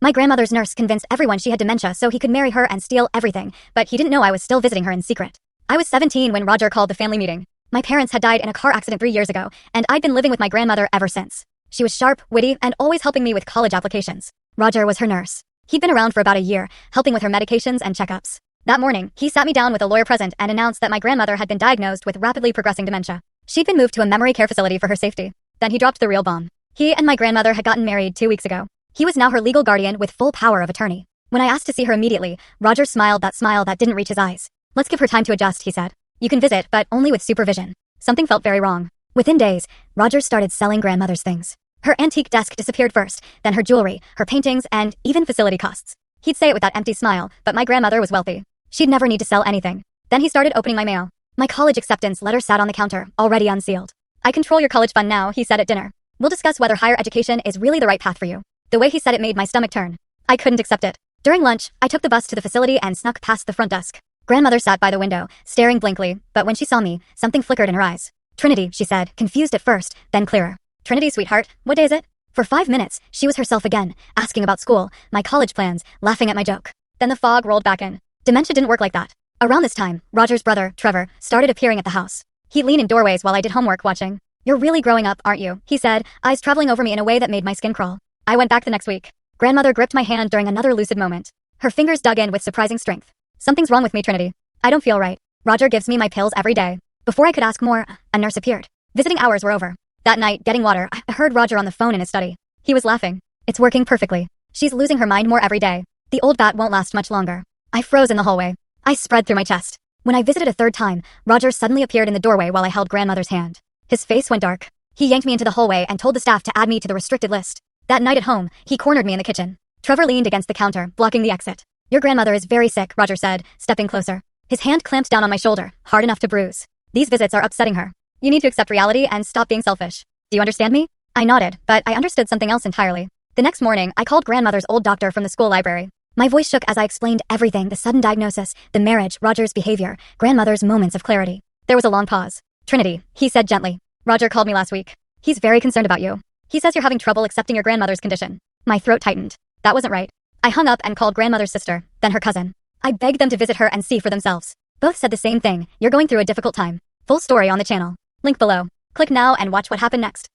My grandmother's nurse convinced everyone she had dementia so he could marry her and steal everything, but he didn't know I was still visiting her in secret. I was 17 when Roger called the family meeting. My parents had died in a car accident 3 years ago, and I'd been living with my grandmother ever since. She was sharp, witty, and always helping me with college applications. Roger was her nurse. He'd been around for about a year, helping with her medications and checkups. That morning, he sat me down with a lawyer present and announced that my grandmother had been diagnosed with rapidly progressing dementia. She'd been moved to a memory care facility for her safety. Then he dropped the real bomb. He and my grandmother had gotten married 2 weeks ago. He was now her legal guardian with full power of attorney. When I asked to see her immediately, Roger smiled that smile that didn't reach his eyes. "Let's give her time to adjust," he said. "You can visit, but only with supervision." Something felt very wrong. Within days, Roger started selling grandmother's things. Her antique desk disappeared first, then her jewelry, her paintings, and even facility costs. He'd say it with that empty smile, but my grandmother was wealthy. She'd never need to sell anything. Then he started opening my mail. My college acceptance letter sat on the counter, already unsealed. "I control your college fund now," he said at dinner. "We'll discuss whether higher education is really the right path for you." The way he said it made my stomach turn. I couldn't accept it. During lunch, I took the bus to the facility and snuck past the front desk. Grandmother sat by the window, staring blankly, but when she saw me, something flickered in her eyes. "Trinity," she said, confused at first, then clearer. "Trinity, sweetheart, what day is it?" For 5 minutes, she was herself again, asking about school, my college plans, laughing at my joke. Then the fog rolled back in. Dementia didn't work like that. Around this time, Roger's brother, Trevor, started appearing at the house. He'd lean in doorways while I did homework watching. "You're really growing up, aren't you?" he said, eyes traveling over me in a way that made my skin crawl. I went back the next week. Grandmother gripped my hand during another lucid moment. Her fingers dug in with surprising strength. "Something's wrong with me, Trinity. I don't feel right. Roger gives me my pills every day." Before I could ask more, a nurse appeared. Visiting hours were over. That night, getting water, I heard Roger on the phone in his study. He was laughing. "It's working perfectly. She's losing her mind more every day. The old bat won't last much longer." I froze in the hallway. I spread through my chest. When I visited a third time, Roger suddenly appeared in the doorway while I held grandmother's hand. His face went dark. He yanked me into the hallway and told the staff to add me to the restricted list. That night at home, he cornered me in the kitchen. Trevor leaned against the counter, blocking the exit. "Your grandmother is very sick," Roger said, stepping closer. His hand clamped down on my shoulder, hard enough to bruise. "These visits are upsetting her. You need to accept reality and stop being selfish. Do you understand me?" I nodded, but I understood something else entirely. The next morning, I called grandmother's old doctor from the school library. My voice shook as I explained everything: the sudden diagnosis, the marriage, Roger's behavior, grandmother's moments of clarity. There was a long pause. "Trinity," he said gently. "Roger called me last week. He's very concerned about you. He says you're having trouble accepting your grandmother's condition." My throat tightened. That wasn't right. I hung up and called grandmother's sister, then her cousin. I begged them to visit her and see for themselves. Both said the same thing: "You're going through a difficult time." Full story on the channel. Link below. Click now and watch what happened next.